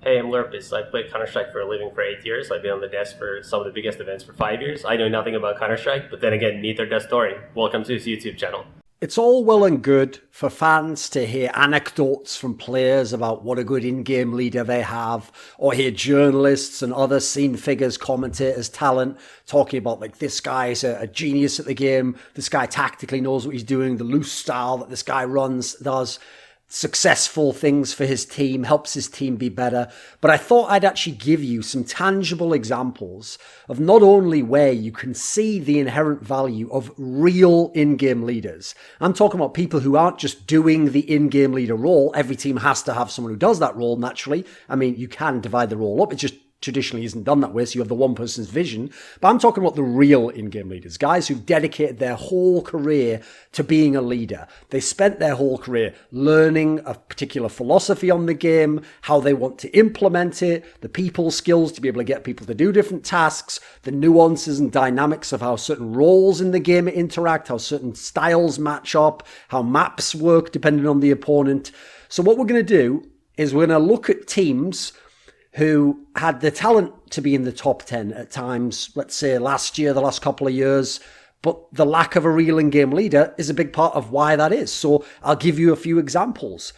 Hey, I'm Lurpus. I played Counter-Strike for a living for 8 years. I've been on the desk for some of the biggest events for 5 years. I know nothing about Counter-Strike, but then again, neither does Thorin. Welcome to his YouTube channel. It's all well and good for fans to hear anecdotes from players about what a good in-game leader they have, or hear journalists and other scene figures, commentators, talent talking about like this guy is a genius at the game, this guy tactically knows what he's doing, the loose style that this guy does successful things for his team, helps his team be better. But I thought I'd actually give you some tangible examples of not only where you can see the inherent value of real in-game leaders. I'm talking about people who aren't just doing the in-game leader role. Every team has to have someone who does that role naturally. I mean, you can divide the role up. It just traditionally isn't done that way, so you have the one person's vision. But I'm talking about the real in-game leaders, guys who've dedicated their whole career to being a leader. They spent their whole career learning a particular philosophy on the game, how they want to implement it, the people skills to be able to get people to do different tasks, the nuances and dynamics of how certain roles in the game interact, how certain styles match up, how maps work depending on the opponent. So what we're going to do is we're going to look at teams who had the talent to be in the top 10 at times, let's say last year, the last couple of years, but the lack of a real in-game leader is a big part of why that is. So I'll give you a few examples.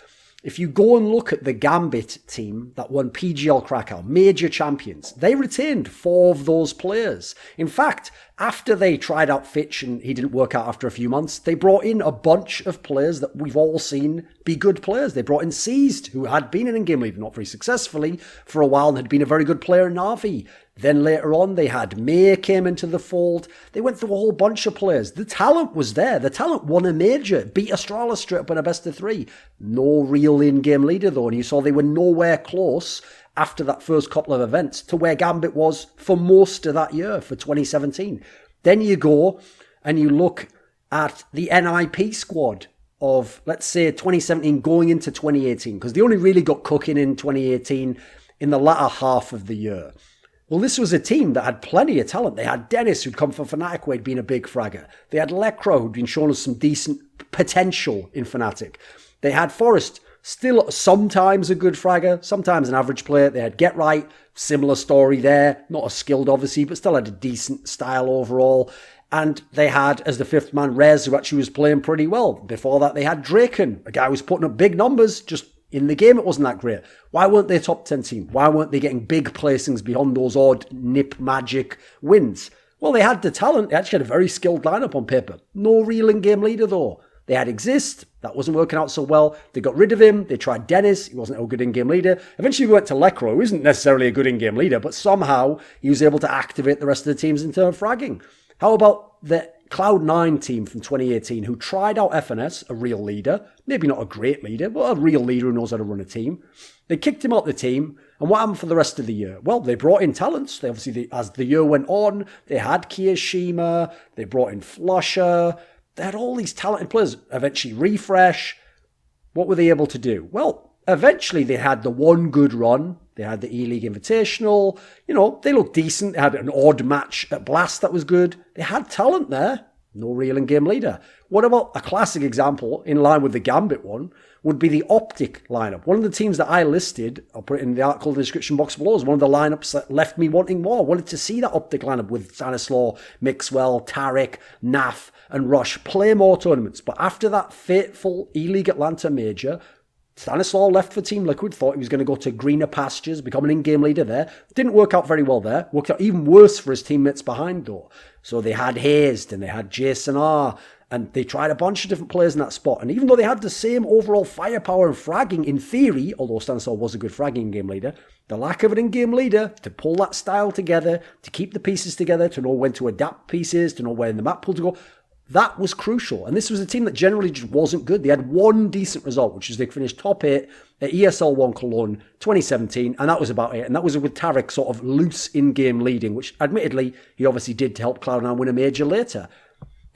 If you go and look at the Gambit team that won PGL Krakow, major champions, they retained 4 of those players. In fact, after they tried out Fitch and he didn't work out after a few months, they brought in a bunch of players that we've all seen be good players. They brought in Seized, who had been an in-game leader, not very successfully, for a while and had been a very good player in Na'Vi. Then later on, they had May came into the fold. They went through a whole bunch of players. The talent was there. The talent won a major, beat Astralis straight up in a best of 3. No real in-game leader though, and you saw they were nowhere close after that first couple of events to where Gambit was for most of that year, for 2017. Then you go and you look at the NIP squad of, let's say, 2017 going into 2018, because they only really got cooking in 2018 in the latter half of the year. Well, this was a team that had plenty of talent. They had Dennis, who'd come from Fnatic, where he'd been a big fragger. They had Lecro, who'd been shown us some decent potential in Fnatic. They had Forrest, still sometimes a good fragger, sometimes an average player. They had Get Right, similar story there. Not as skilled, obviously, but still had a decent style overall. And they had, as the 5th man, Rez, who actually was playing pretty well. Before that, they had Draken, a guy who was putting up big numbers, just in the game, it wasn't that great. Why weren't they a top 10 team? Why weren't they getting big placings beyond those odd nip magic wins? Well, they had the talent. They actually had a very skilled lineup on paper. No real in-game leader, though. They had Exist. That wasn't working out so well. They got rid of him. They tried Dennis. He wasn't a good in-game leader. Eventually, we went to Lecro, who isn't necessarily a good in-game leader, but somehow he was able to activate the rest of the teams in terms of fragging. How about the Cloud9 team from 2018 who tried out FNS, a real leader, maybe not a great leader, but a real leader who knows how to run a team. They kicked him out the team, and what happened for the rest of the year? Well, they brought in talents. They obviously, as the year went on, they had Kiyashima, they brought in Flusher, they had all these talented players. Eventually Refresh. What were they able to do? Well, eventually they had the one good run. They had the E-League Invitational. You know, they looked decent. They had an odd match at Blast that was good. They had talent there. No real in-game leader. What about a classic example, in line with the Gambit one, would be the Optic lineup. One of the teams that I listed, I'll put it in the article in the description box below, is one of the lineups that left me wanting more. I wanted to see that Optic lineup with Stanislaw, Mixwell, Tarek, Naf, and Rush play more tournaments. But after that fateful E-League Atlanta major, Stanislaw left for Team Liquid, thought he was going to go to greener pastures, become an in-game leader there. Didn't work out very well there. Worked out even worse for his teammates behind, though. So they had Hazed and they had Jason R. And they tried a bunch of different players in that spot. And even though they had the same overall firepower and fragging in theory, although Stanislaw was a good fragging game leader, the lack of an in-game leader to pull that style together, to keep the pieces together, to know when to adapt pieces, to know where in the map pool to go, that was crucial. And this was a team that generally just wasn't good. They had one decent result, which is they finished top 8 at ESL 1 Cologne 2017, and that was about it. And that was with Tarek sort of loose in-game leading, which admittedly he obviously did to help Cloud9 win a major later.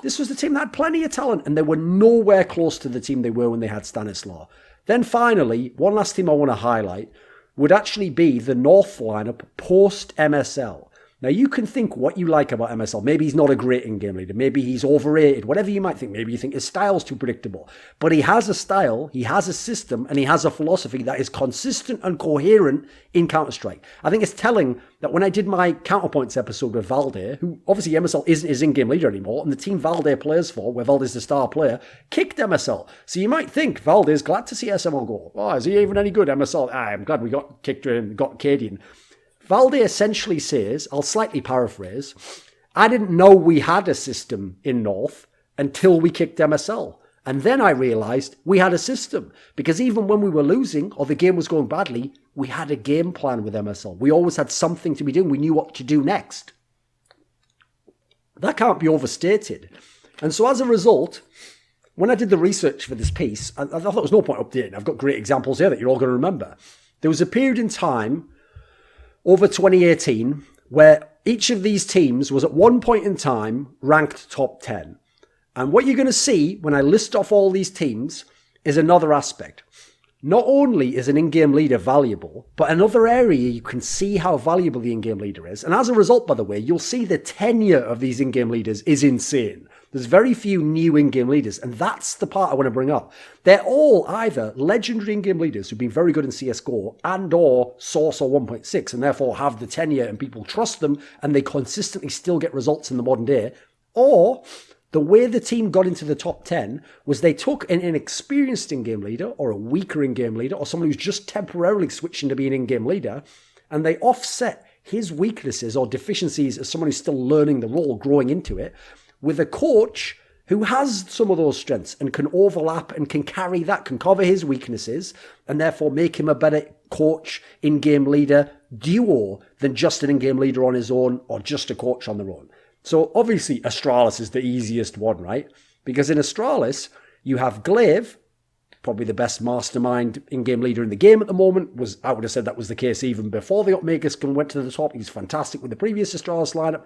This was the team that had plenty of talent, and they were nowhere close to the team they were when they had Stanislaw. Then finally, one last team I want to highlight would actually be the North lineup post-MSL. Now, you can think what you like about MSL. Maybe he's not a great in-game leader. Maybe he's overrated. Whatever you might think. Maybe you think his style's too predictable. But he has a style, he has a system, and he has a philosophy that is consistent and coherent in Counter-Strike. I think it's telling that when I did my Counterpoints episode with Valde, who obviously MSL isn't his in-game leader anymore, and the team Valde plays for, where Valde's the star player, kicked MSL. So you might think Valde's glad to see SML go. Oh, is he even any good, MSL? I'm glad we got kicked and got Cadian. Valde essentially says, I'll slightly paraphrase, I didn't know we had a system in North until we kicked MSL. And then I realised we had a system. Because even when we were losing or the game was going badly, we had a game plan with MSL. We always had something to be doing. We knew what to do next. That can't be overstated. And so as a result, when I did the research for this piece, I thought there was no point updating. I've got great examples here that you're all going to remember. There was a period in time over 2018, where each of these teams was at one point in time ranked top 10. And what you're going to see when I list off all these teams is another aspect. Not only is an in-game leader valuable, but another area you can see how valuable the in-game leader is. And as a result, by the way, you'll see the tenure of these in-game leaders is insane. There's very few new in-game leaders, and that's the part I want to bring up. They're all either legendary in-game leaders who've been very good in CSGO and or Source or 1.6, and therefore have the tenure and people trust them, and they consistently still get results in the modern day, or the way the team got into the top 10 was they took an inexperienced in-game leader or a weaker in-game leader or someone who's just temporarily switching to be an in-game leader, and they offset his weaknesses or deficiencies as someone who's still learning the role, growing into it, with a coach who has some of those strengths and can overlap and can carry that, can cover his weaknesses, and therefore make him a better coach, in-game leader duo than just an in-game leader on his own or just a coach on their own. So obviously Astralis is the easiest one, right? Because in Astralis, you have Glaive, probably the best mastermind in-game leader in the game at the moment. I would have said that was the case even before they got Magus and went to the top. He was fantastic with the previous Astralis lineup.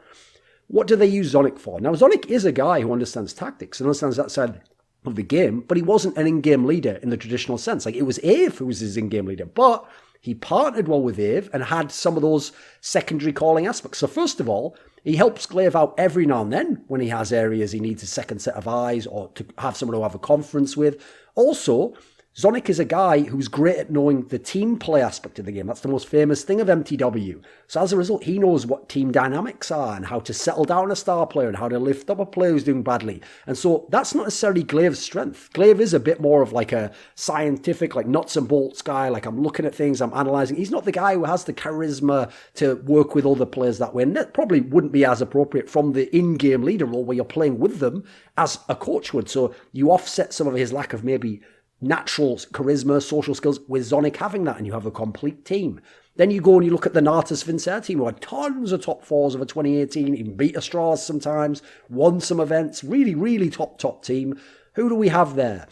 What do they use Zonic for? Now, Zonic is a guy who understands tactics and understands that side of the game, but he wasn't an in-game leader in the traditional sense. Like, it was Ave who was his in-game leader, but he partnered well with Ave and had some of those secondary calling aspects. So first of all, he helps Glaive out every now and then when he has areas he needs a second set of eyes or to have someone to have a conference with. Also, Zonic is a guy who's great at knowing the team play aspect of the game. That's the most famous thing of MTW. So as a result, he knows what team dynamics are and how to settle down a star player and how to lift up a player who's doing badly. And so that's not necessarily Glaive's strength. Glaive is a bit more of like a scientific, like nuts and bolts guy. Like, I'm looking at things, I'm analysing. He's not the guy who has the charisma to work with other players that way. And that probably wouldn't be as appropriate from the in-game leader role where you're playing with them as a coach would. So you offset some of his lack of maybe natural charisma, social skills with Zonic having that, and you have a complete team. Then you go and you look at the Natus Vincere team, who had tons of top fours over 2018, even beat Astralis sometimes, won some events, really, really top team. Who do we have there?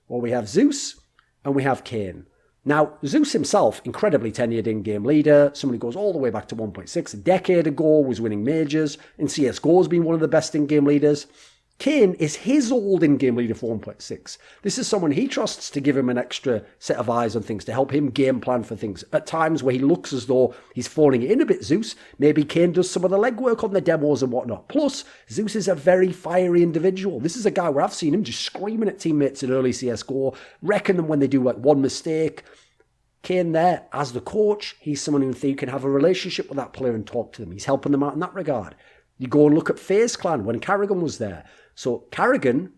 Well, we have Zeus and we have Kane. Now, Zeus himself, incredibly tenured in-game leader, somebody who goes all the way back to 1.6, a decade ago, was winning majors, in CSGO has been one of the best in-game leaders. Kane is his old in-game leader for 1.6. This is someone he trusts to give him an extra set of eyes on things, to help him game plan for things. At times where he looks as though he's phoning it in a bit, Zeus, maybe Kane does some of the legwork on the demos and whatnot. Plus, Zeus is a very fiery individual. This is a guy where I've seen him just screaming at teammates in early CSGO, wrecking them when they do like one mistake. Kane there, as the coach, he's someone who can have a relationship with that player and talk to them. He's helping them out in that regard. You go and look at FaZe Clan when Carrigan was there. So Carrigan,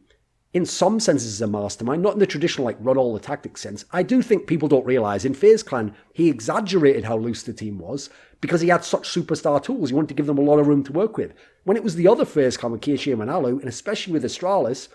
in some senses, is a mastermind, not in the traditional like run all the tactics sense. I do think people don't realise in FaZe Clan, he exaggerated how loose the team was because he had such superstar tools. He wanted to give them a lot of room to work with. When it was the other FaZe Clan with KHM and Alu, and especially with Astralis,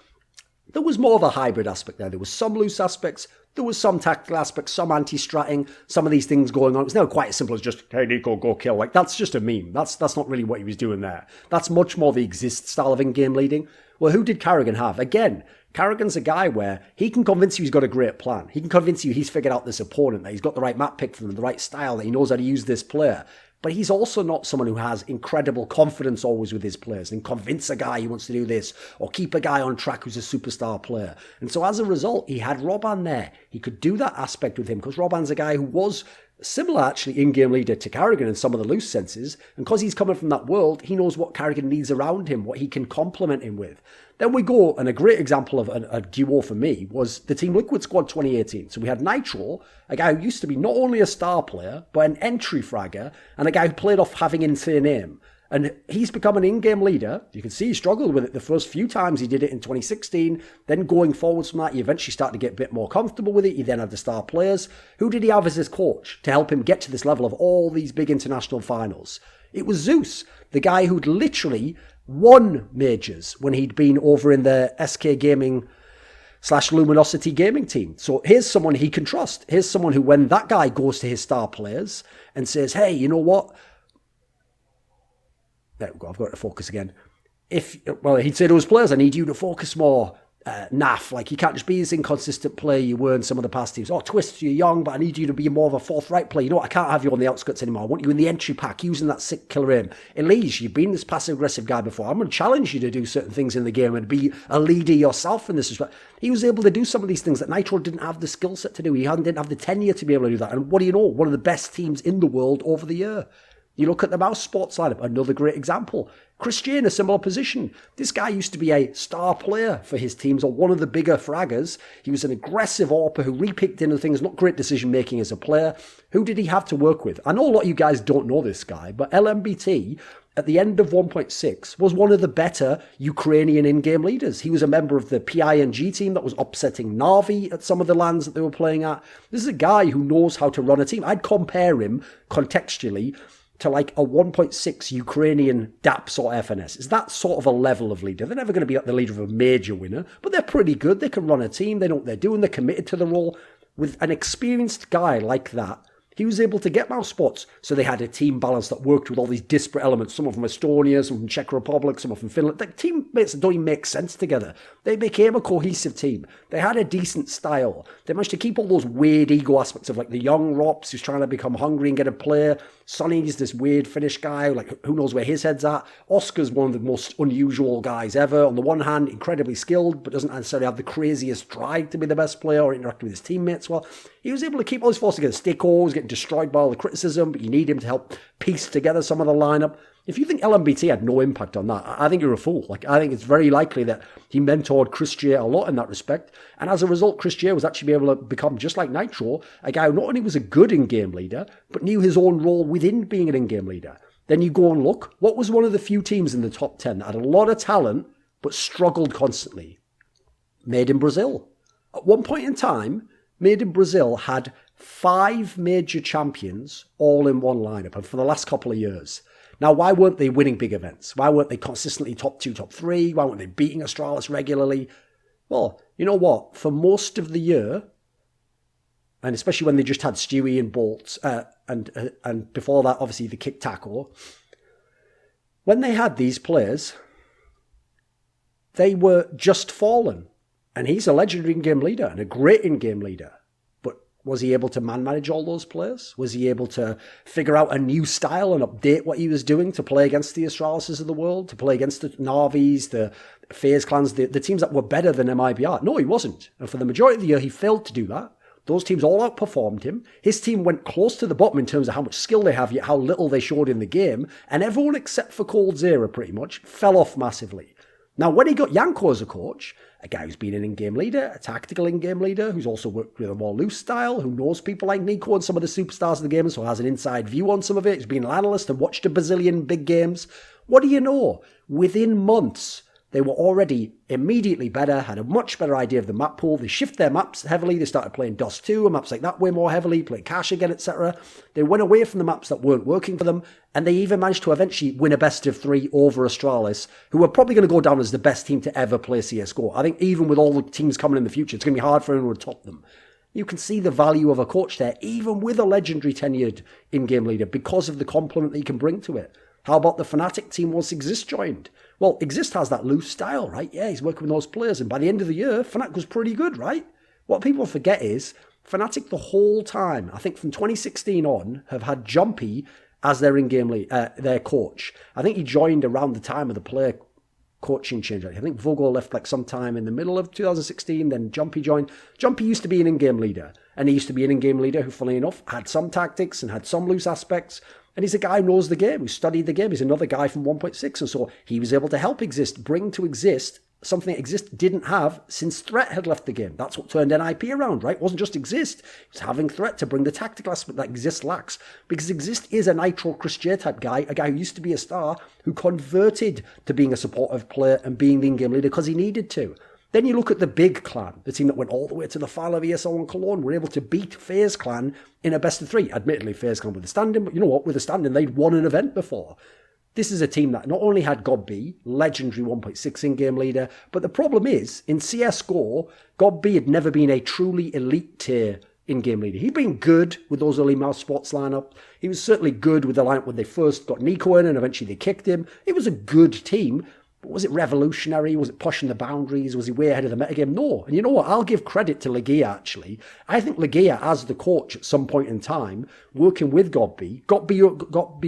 there was more of a hybrid aspect there. There was some loose aspects, there was some tactical aspects, some anti-stratting, some of these things going on. It was never quite as simple as just, hey, Nico, go kill. Like, that's just a meme. That's not really what he was doing there. That's much more the exist style of in-game leading. Well, who did Carrigan have? Again, Carrigan's a guy where he can convince you he's got a great plan. He can convince you he's figured out this opponent, that he's got the right map pick for them, the right style, that he knows how to use this player. But he's also not someone who has incredible confidence always with his players and convince a guy he wants to do this or keep a guy on track who's a superstar player. And so as a result, he had Robban there. He could do that aspect with him because Robban's a guy who was Similar, actually, in-game leader to Carrigan in some of the loose senses, and because he's coming from that world, he knows what Carrigan needs around him, what he can complement him with. Then we go, and a great example of a duo for me was the Team Liquid Squad 2018. So we had Nitro, a guy who used to be not only a star player, but an entry fragger, and a guy who played off having insane aim. And he's become an in-game leader. You can see he struggled with it the first few times he did it in 2016. Then going forwards from that, he eventually started to get a bit more comfortable with it. He then had the star players. Who did he have as his coach to help him get to this level of all these big international finals? It was Zeus, the guy who'd literally won majors when he'd been over in the SK Gaming / Luminosity gaming team. So here's someone he can trust. Here's someone who, when that guy goes to his star players and says, hey, you know what? There we go, I've got to focus again. He'd say to his players, I need you to focus more. Naff, like you can't just be this inconsistent player you were in some of the past teams. Oh, Twist, you're young, but I need you to be more of a forthright player. You know what, I can't have you on the outskirts anymore. I want you in the entry pack, using that sick killer aim. Elise, you've been this passive-aggressive guy before. I'm going to challenge you to do certain things in the game and be a leader yourself in this respect. He was able to do some of these things that Nitro didn't have the skill set to do. He didn't have the tenure to be able to do that. And what do you know? One of the best teams in the world over the year. You look at the Mouse Sports lineup, another great example. Christian, a similar position. This guy used to be a star player for his teams, or one of the bigger fraggers. He was an aggressive AWPer who repicked into things, not great decision making as a player. Who did he have to work with? I know a lot of you guys don't know this guy, but LMBT, at the end of 1.6, was one of the better Ukrainian in-game leaders. He was a member of the PING team that was upsetting Na'Vi at some of the lands that they were playing at. This is a guy who knows how to run a team. I'd compare him contextually to like a 1.6 Ukrainian DAPS or FNS. Is that sort of a level of leader? They're never going to be like the leader of a major winner, but they're pretty good. They can run a team. They know what they're doing. They're committed to the role. With an experienced guy like that, he was able to get Mouse spots. So they had a team balance that worked with all these disparate elements, some from Estonia, some from Czech Republic, some from Finland. The teammates don't even make sense together. They became a cohesive team. They had a decent style. They managed to keep all those weird ego aspects of like the young Rops who's trying to become hungry and get a player. Sonny's this weird Finnish guy, like who knows where his head's at. Oscar's one of the most unusual guys ever. On the one hand, incredibly skilled, but doesn't necessarily have the craziest drive to be the best player or interact with his teammates well. He was able to keep all his forces together. Stickle was getting destroyed by all the criticism, but you need him to help piece together some of the lineup. If you think LMBT had no impact on that, I think you're a fool. Like, I think it's very likely that he mentored Christian a lot in that respect. And as a result, Christian was actually able to become, just like Nitro, a guy who not only was a good in-game leader, but knew his own role within being an in-game leader. Then you go and look, what was one of the few teams in the top 10 that had a lot of talent, but struggled constantly? Made in Brazil. At one point in time, Made in Brazil had 5 major champions all in one lineup, and for the last couple of years. Now, why weren't they winning big events? Why weren't they consistently top 2, top 3? Why weren't they beating Astralis regularly? Well, you know what? For most of the year, and especially when they just had Stewie and Bolt, and before that, obviously, the Kick Tackle, when they had these players, they were just fallen. And he's a legendary in-game leader and a great in-game leader. Was he able to manage all those players? Was he able to figure out a new style and update what he was doing to play against the Astralises of the world, to play against the Na'Vis, the FaZe clans, the teams that were better than MIBR? No, he wasn't. And for the majority of the year, he failed to do that. Those teams all outperformed him. His team went close to the bottom in terms of how much skill they have, yet how little they showed in the game. And everyone except for Cold Zero, pretty much, fell off massively. Now, when he got Yanko as a coach, a guy who's been an in-game leader, a tactical in-game leader, who's also worked with a more loose style, who knows people like Nico and some of the superstars of the game, so has an inside view on some of it, who's been an analyst and watched a bazillion big games. What do you know? Within months, they were already immediately better, had a much better idea of the map pool. They shift their maps heavily. They started playing DOS 2 and maps like that way more heavily, played Cash again, etc. They went away from the maps that weren't working for them, and they even managed to eventually win a best of 3 over Astralis, who are probably going to go down as the best team to ever play CSGO. I think even with all the teams coming in the future, it's going to be hard for anyone to top them. You can see the value of a coach there, even with a legendary tenured in-game leader, because of the complement that he can bring to it. How about the Fnatic team once Exist joined? Well, Exist has that loose style, right? Yeah, he's working with those players. And by the end of the year, Fnatic was pretty good, right? What people forget is Fnatic the whole time, I think from 2016 on, have had Jumpy as their in-game lead, their coach. I think he joined around the time of the player coaching change. I think Vogel left like sometime in the middle of 2016, then Jumpy joined. Jumpy used to be an in-game leader. And he used to be an in-game leader who, funnily enough, had some tactics and had some loose aspects. And he's a guy who knows the game, who studied the game. He's another guy from 1.6. And so he was able to help Exist, bring to Exist something that Exist didn't have since Threat had left the game. That's what turned NIP around, right? It wasn't just Exist. It was having Threat to bring the tactical aspect that Exist lacks. Because Exist is a Nitro Chris J type guy, a guy who used to be a star, who converted to being a supportive player and being the in-game leader because he needed to. Then you look at the big clan, the team that went all the way to the final of ESL and Cologne, were able to beat FaZe Clan in a best of 3. Admittedly, FaZe Clan with a standing, but you know what? With a standing, they'd won an event before. This is a team that not only had GOB, legendary 1.6 in-game leader, but the problem is, in CSGO, GOB had never been a truly elite tier in-game leader. He'd been good with those early Mouse Sports lineup. He was certainly good with the lineup when they first got Nico in and eventually they kicked him. It was a good team. But was it revolutionary? Was it pushing the boundaries? Was he way ahead of the metagame? No. And you know what? I'll give credit to Legia, actually. I think Legia, as the coach at some point in time, working with Godby, got B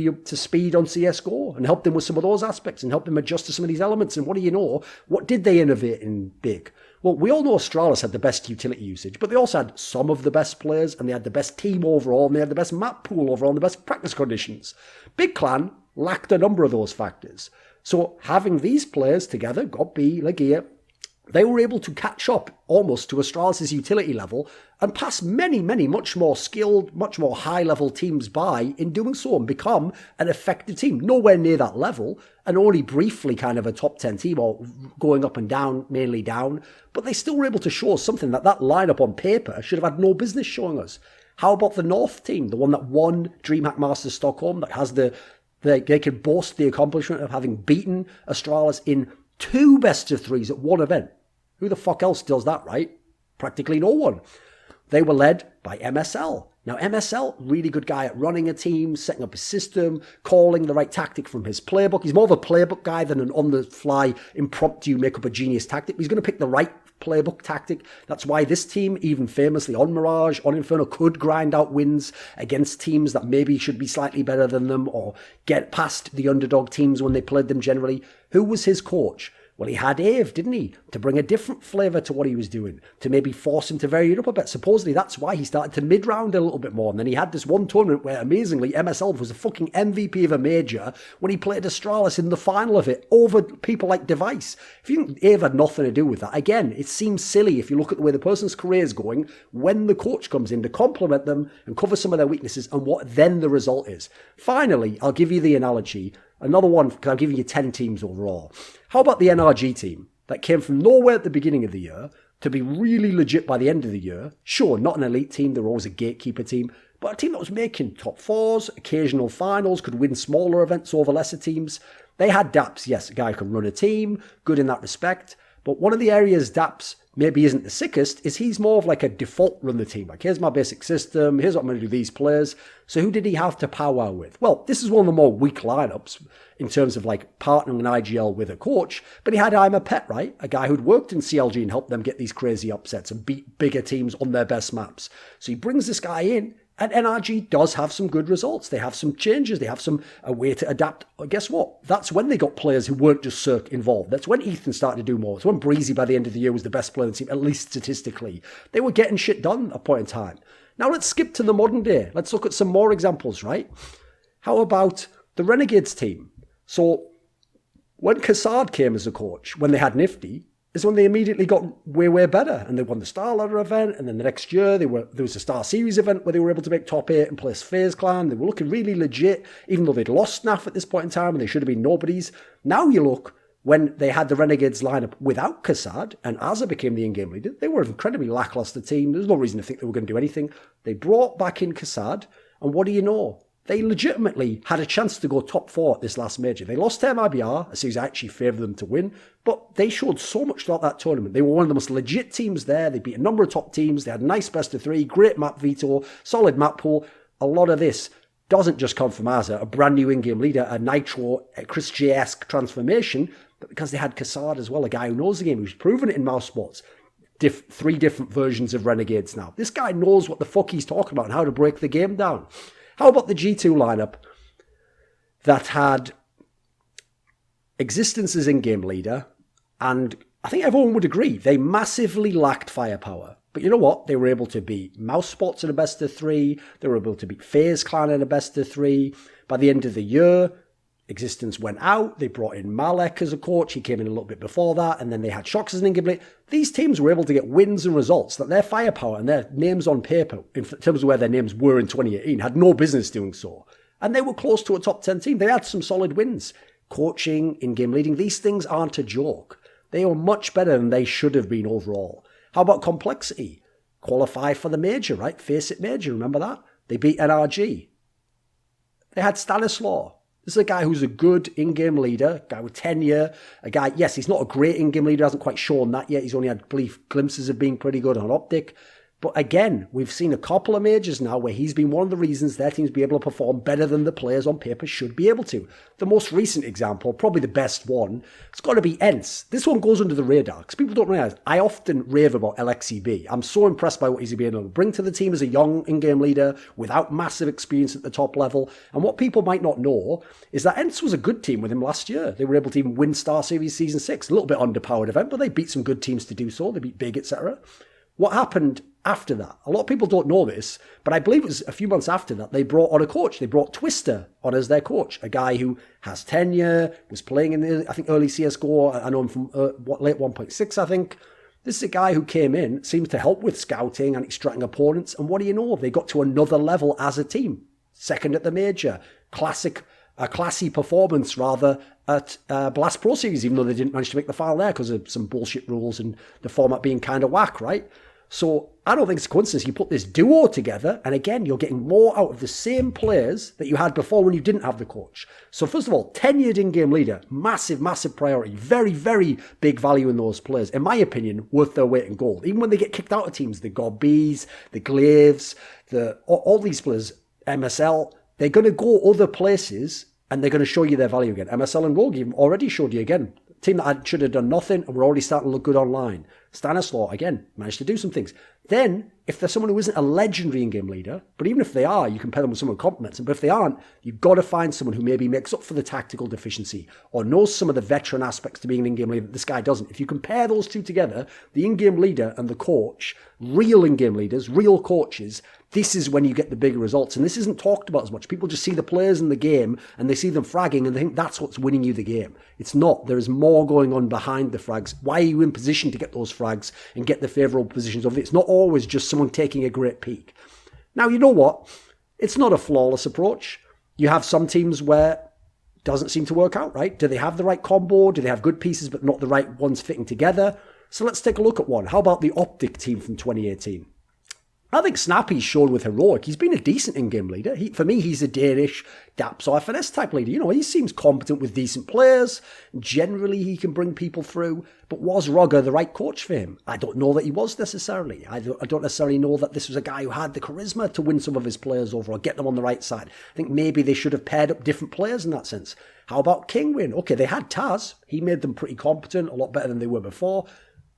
up to speed on CSGO and helped him with some of those aspects and helped him adjust to some of these elements. And what do you know? What did they innovate in big? Well, we all know Astralis had the best utility usage, but they also had some of the best players and they had the best team overall and they had the best map pool overall and the best practice conditions. Big Clan lacked a number of those factors. So having these players together, GOB, Legia, they were able to catch up almost to Astralis' utility level and pass many, many much more skilled, much more high-level teams by in doing so and become an effective team. Nowhere near that level and only briefly kind of a top 10 team or going up and down, mainly down. But they still were able to show something that lineup on paper should have had no business showing us. How about the North team, the one that won DreamHack Masters Stockholm, that has they can boast the accomplishment of having beaten Astralis in 2 best of 3s at one event. Who the fuck else does that, right? Practically no one. They were led by MSL. Now, MSL, really good guy at running a team, setting up a system, calling the right tactic from his playbook. He's more of a playbook guy than an on-the-fly, impromptu, make-up a genius tactic. He's going to pick the right playbook tactic. That's why this team, even famously on Mirage, on Inferno, could grind out wins against teams that maybe should be slightly better than them or get past the underdog teams when they played them generally. Who was his coach? Well, he had Ave, didn't he? To bring a different flavour to what he was doing, to maybe force him to vary it up a bit. Supposedly, that's why he started to mid-round a little bit more. And then he had this one tournament where, amazingly, MSL was a fucking MVP of a major when he played Astralis in the final of it over people like Device. If you think Ave had nothing to do with that, again, it seems silly if you look at the way the person's career is going when the coach comes in to complement them and cover some of their weaknesses and what then the result is. Finally, I'll give you the analogy. Another one, because I'm giving you 10 teams overall. How about the NRG team that came from nowhere at the beginning of the year to be really legit by the end of the year? Sure, not an elite team, they were always a gatekeeper team, but a team that was making top 4s, occasional finals, could win smaller events over lesser teams. They had Daps, yes, a guy who can run a team, good in that respect, but one of the areas Daps maybe isn't the sickest is he's more of like a default run the team. Like, here's my basic system, here's what I'm going to do these players. So who did he have to powwow with? Well, this is one of the more weak lineups in terms of like partnering an IGL with a coach, but he had I'm a Pet, right? A guy who'd worked in CLG and helped them get these crazy upsets and beat bigger teams on their best maps. So he brings this guy in, and NRG does have some good results. They have some changes. They have a way to adapt. But guess what? That's when they got players who weren't just Cirque involved. That's when Ethan started to do more. It's when Breezy by the end of the year was the best player in the team, at least statistically. They were getting shit done at a point in time. Now let's skip to the modern day. Let's look at some more examples, right? How about the Renegades team? So when Cassard came as a coach, when they had Nifty, is when they immediately got way, way better. And they won the Star Ladder event. And then the next year, there was a Star Series event where they were able to make top 8 and place FaZe Clan. They were looking really legit, even though they'd lost Snaf at this point in time and they should have been nobodies. Now you look, when they had the Renegades lineup without Cassard and Azza became the in-game leader, they were an incredibly lackluster team. There's no reason to think they were going to do anything. They brought back in Cassard, and what do you know? They legitimately had a chance to go top 4 at this last major. They lost to MIBR, a series I actually favoured them to win, but they showed so much throughout that tournament. They were one of the most legit teams there. They beat a number of top teams. They had a nice best of 3, great map veto, solid map pool. A lot of this doesn't just come from Azza, a brand new in-game leader, a Nitro, a Chris J-esque transformation, but because they had Cassard as well, a guy who knows the game, who's proven it in Mouse Sports. 3 different versions of Renegades now. This guy knows what the fuck he's talking about and how to break the game down. How about the G2 lineup that had Existence as in-game leader, and I think everyone would agree they massively lacked firepower. But you know what? They were able to beat Mousespots in a best of 3. They were able to beat FaZe Clan in a best of 3. By the end of the year, Existence went out. They brought in Malek as a coach. He came in a little bit before that. And then they had Shocks as an in-game leader. These teams were able to get wins and results that their firepower and their names on paper, in terms of where their names were in 2018, had no business doing so. And they were close to a top 10 team. They had some solid wins. Coaching, in-game leading, these things aren't a joke. They are much better than they should have been overall. How about complexity? Qualify for the major, right? Face it major, remember that? They beat NRG. They had Stanislaw. This is a guy who's a good in-game leader, a guy with tenure, a guy, yes, he's not a great in-game leader, hasn't quite shown that yet. He's only had brief glimpses of being pretty good on Optic. But again, we've seen a couple of majors now where he's been one of the reasons their teams be able to perform better than the players on paper should be able to. The most recent example, probably the best one, it's got to be ENCE. This one goes under the radar because people don't realize I often rave about LXCB. I'm so impressed by what he's been able to bring to the team as a young in-game leader without massive experience at the top level. And what people might not know is that ENCE was a good team with him last year. They were able to even win Star Series Season 6. A little bit underpowered event, but they beat some good teams to do so. They beat Big, etc. What happened after that? A lot of people don't know this, but I believe it was a few months after that they brought on a coach. They brought Twister on as their coach, a guy who has tenure, was playing in the, I think, early CSGO. I know him from late 1.6, I think. This is a guy who came in, seems to help with scouting and extracting opponents, and what do you know? They got to another level as a team. Second at the major. A classy performance, rather, at Blast Pro Series, even though they didn't manage to make the final there because of some bullshit rules and the format being kind of whack, right? So I don't think it's a coincidence. You put this duo together, and again, you're getting more out of the same players that you had before when you didn't have the coach. So first of all, tenured in-game leader, massive, massive priority. Very, very big value in those players. In my opinion, worth their weight in gold. Even when they get kicked out of teams, the Gorbis, the Glaves, all these players, MSL, they're going to go other places and they're going to show you their value again. MSL and Rogue even already showed you again. Team that should have done nothing and we're already starting to look good online. Stanislaw, again, managed to do some things. Then, if there's someone who isn't a legendary in-game leader, but even if they are, you can pair them with someone who complements them. But if they aren't, you've got to find someone who maybe makes up for the tactical deficiency or knows some of the veteran aspects to being an in-game leader that this guy doesn't. If you compare those two together, the in-game leader and the coach, real in-game leaders, real coaches, this is when you get the bigger results. And this isn't talked about as much. People just see the players in the game and they see them fragging and they think that's what's winning you the game. It's not. There is more going on behind the frags. Why are you in position to get those frags and get the favourable positions of it? It's not always just someone taking a great peek. Now, you know what? It's not a flawless approach. You have some teams where it doesn't seem to work out, right? Do they have the right combo? Do they have good pieces but not the right ones fitting together? So let's take a look at one. How about the Optic team from 2018? I think Snappy's showed with Heroic. He's been a decent in-game leader. For me, he's a Danish DAPS or FNS type leader. You know, he seems competent with decent players. Generally, he can bring people through. But was Rogger the right coach for him? I don't know that he was necessarily. I don't necessarily know that this was a guy who had the charisma to win some of his players over or get them on the right side. I think maybe they should have paired up different players in that sense. How about Kingwin? Okay, they had Taz. He made them pretty competent, a lot better than they were before.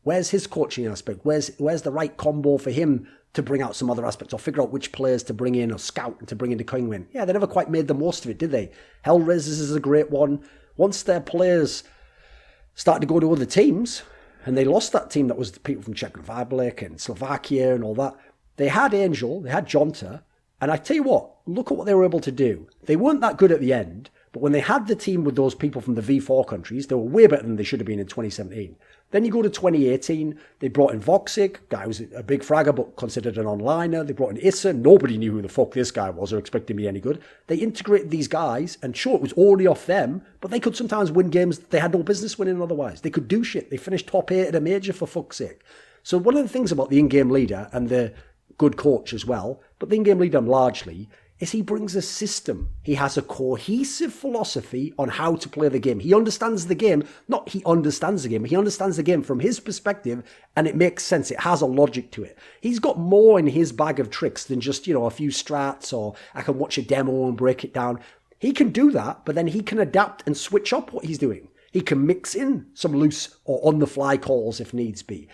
Where's his coaching aspect? Where's the right combo for him to bring out some other aspects or figure out which players to bring in or scout and to bring into Kingwin? Yeah, they never quite made the most of it, did they? Hellraisers is a great one. Once their players started to go to other teams and they lost that team that was the people from Czech Republic and Slovakia and all that, they had Angel, they had Jonta, and I tell you what, look at what they were able to do. They weren't that good at the end, but when they had the team with those people from the V4 countries, they were way better than they should have been in 2017. Then you go to 2018, they brought in Voxic, guy who was a big fragger but considered an onliner. They brought in Issa, nobody knew who the fuck this guy was or expected him to be any good. They integrated these guys, and sure, it was only off them, but they could sometimes win games they had no business winning otherwise. They could do shit. They finished top 8 at a major, for fuck's sake. So one of the things about the in-game leader and the good coach as well, but the in-game leader largely, is he brings a system. He has a cohesive philosophy on how to play the game. He understands the game, not he understands the game. He understands the game from his perspective and it makes sense. It has a logic to it. He's got more in his bag of tricks than just, a few strats or I can watch a demo and break it down. He can do that, but then he can adapt and switch up what he's doing. He can mix in some loose or on-the-fly calls if needs be.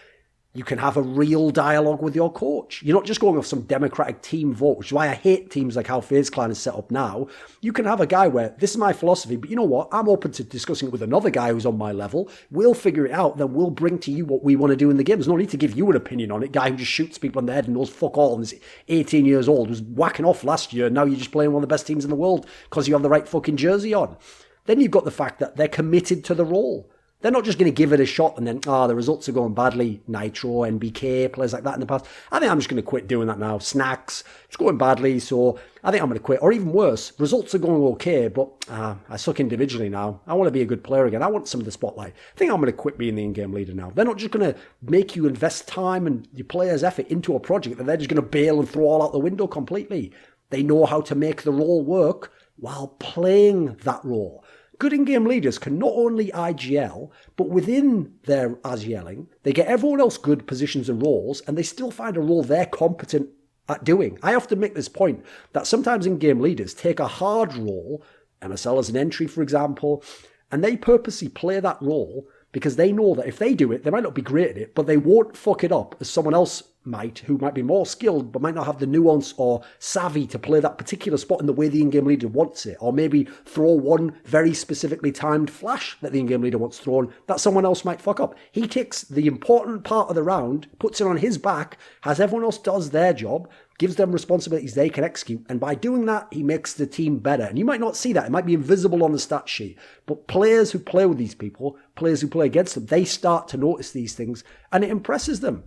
You can have a real dialogue with your coach. You're not just going off some democratic team vote, which is why I hate teams like how FaZe Clan is set up now. You can have a guy where, this is my philosophy, but you know what? I'm open to discussing it with another guy who's on my level. We'll figure it out, then we'll bring to you what we want to do in the game. There's no need to give you an opinion on it. Guy who just shoots people in the head and knows fuck all and is 18 years old, was whacking off last year, and now you're just playing one of the best teams in the world because you have the right fucking jersey on. Then you've got the fact that they're committed to the role. They're not just going to give it a shot and then, the results are going badly. Nitro, NBK, players like that in the past. I think I'm just going to quit doing that now. Snacks, it's going badly, so I think I'm going to quit. Or even worse, results are going okay, but I suck individually now. I want to be a good player again. I want some of the spotlight. I think I'm going to quit being the in-game leader now. They're not just going to make you invest time and your players' effort into a project that they're just going to bail and throw all out the window completely. They know how to make the role work while playing that role. Good in-game leaders can not only IGL, but within their IGLing, they get everyone else good positions and roles, and they still find a role they're competent at doing. I often make this point that sometimes in-game leaders take a hard role, MSL as an entry, for example, and they purposely play that role because they know that if they do it, they might not be great at it, but they won't fuck it up as someone else might, who might be more skilled, but might not have the nuance or savvy to play that particular spot in the way the in-game leader wants it, or maybe throw one very specifically timed flash that the in-game leader wants thrown that someone else might fuck up. He takes the important part of the round, puts it on his back, has everyone else does their job, gives them responsibilities they can execute, and by doing that, he makes the team better. And you might not see that. It might be invisible on the stat sheet. But players who play with these people, players who play against them, they start to notice these things, and it impresses them.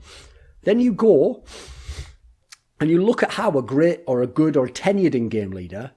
Then you go and you look at how a great or a good or tenured in-game leader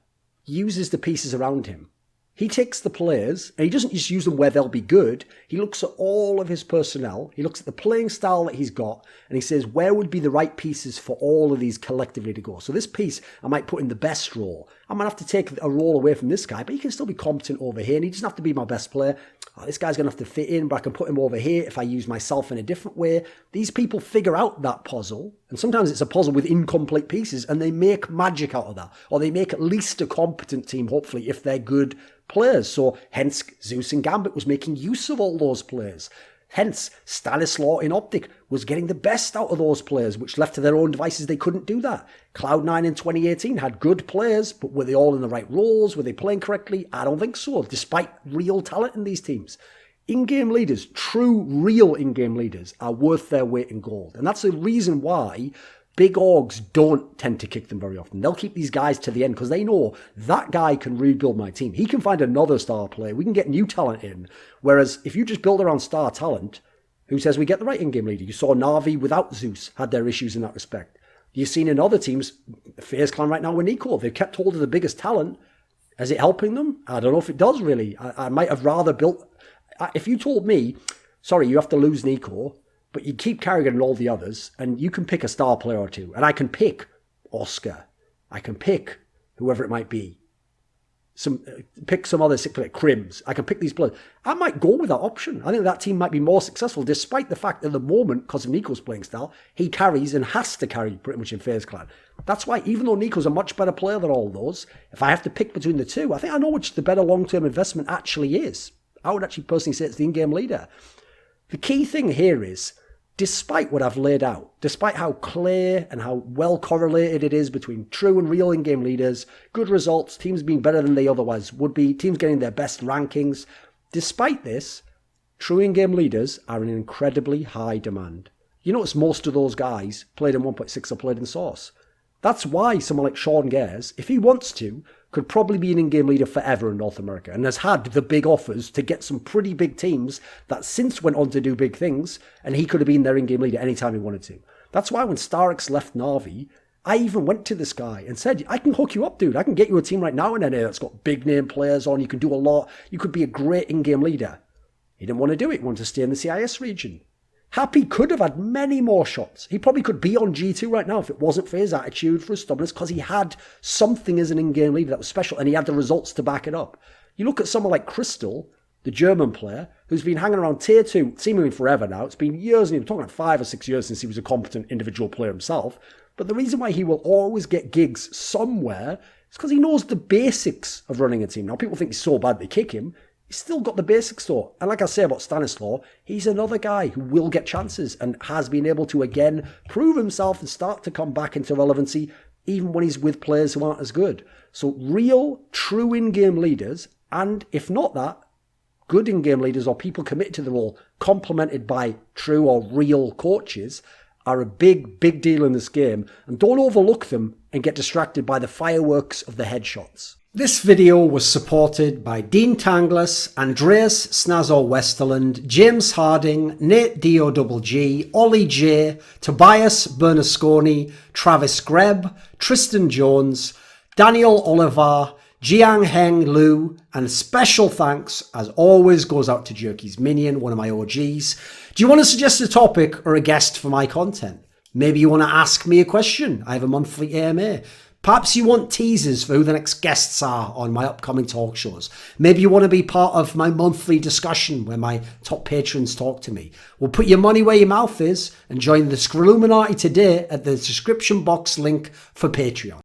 uses the pieces around him. He takes the players, and he doesn't just use them where they'll be good. He looks at all of his personnel. He looks at the playing style that he's got, and he says, where would be the right pieces for all of these collectively to go? So this piece, I might put in the best role. I might have to take a role away from this guy, but he can still be competent over here, and he doesn't have to be my best player. This guy's going to have to fit in, but I can put him over here if I use myself in a different way. These people figure out that puzzle, and sometimes it's a puzzle with incomplete pieces, and they make magic out of that, or they make at least a competent team, hopefully, if they're good players. So hence Zeus and Gambit was making use of all those players. Hence Stanislaw in Optic was getting the best out of those players, which left to their own devices they couldn't do that. Cloud9 in 2018 had good players, but were they all in the right roles? Were they playing correctly? I don't think so, despite real talent in these teams. In-game leaders, true, real in-game leaders, are worth their weight in gold. And that's the reason why big orgs don't tend to kick them very often. They'll keep these guys to the end because they know that guy can rebuild my team. He can find another star player. We can get new talent in. Whereas if you just build around star talent, who says we get the right in-game leader? You saw Na'Vi without Zeus had their issues in that respect. You've seen in other teams, FaZe Clan right now with Nico, they've kept hold of the biggest talent. Is it helping them? I don't know if it does really. I might have rather built... If you told me, sorry, you have to lose Nico, but you keep Carrigan and all the others, and you can pick a star player or two. And I can pick Oscar. I can pick whoever it might be. Pick some other sick player, Crims. I can pick these players. I might go with that option. I think that team might be more successful, despite the fact that at the moment, because of Nico's playing style, he carries and has to carry pretty much in FaZe Clan. That's why, even though Nico's a much better player than all those, if I have to pick between the two, I think I know which the better long-term investment actually is. I would actually personally say it's the in-game leader. The key thing here is, despite what I've laid out, despite how clear and how well correlated it is between true and real in-game leaders, good results, teams being better than they otherwise would be, teams getting their best rankings, despite this, true in-game leaders are in incredibly high demand. You notice most of those guys played in 1.6 or played in Source. That's why someone like Sean Gares, if he wants to, could probably be an in-game leader forever in North America and has had the big offers to get some pretty big teams that since went on to do big things, and he could have been their in-game leader anytime he wanted to. That's why when Starix left Na'Vi, I even went to this guy and said, I can hook you up, dude. I can get you a team right now in NA that's got big name players on. You can do a lot. You could be a great in-game leader. He didn't want to do it. He wanted to stay in the CIS region. Happy could have had many more shots. He probably could be on G2 right now if it wasn't for his attitude, for his stubbornness, because he had something as an in-game leader that was special, and he had the results to back it up. You look at someone like Crystal, the German player, who's been hanging around Tier 2 seemingly forever now. It's been years, and you're talking about 5 or 6 years since he was a competent individual player himself. But the reason why he will always get gigs somewhere is because he knows the basics of running a team. Now, people think he's so bad they kick him. He's still got the basics though. And like I say about Stanislaw, he's another guy who will get chances and has been able to again prove himself and start to come back into relevancy even when he's with players who aren't as good. So real, true in-game leaders, and if not that, good in-game leaders or people committed to the role, complemented by true or real coaches, are a big, big deal in this game. And don't overlook them and get distracted by the fireworks of the headshots. This video was supported by Dean Tanglis, Andreas Snazore Westerlund, James Harding, NateDOhDoubleG, OllieJ, Tobias Bernasconi, Travis Greb, Tristan Jones, Daniel Olivar, Jiangheng Lu, and special thanks, as always, goes out to Jerky's Minion, one of my OGs. Do you want to suggest a topic or a guest for my content? Maybe you want to ask me a question. I have a monthly AMA. Perhaps you want teasers for who the next guests are on my upcoming talk shows. Maybe you want to be part of my monthly discussion where my top patrons talk to me. Well, put your money where your mouth is and join the Scrilluminati today at the description box link for Patreon.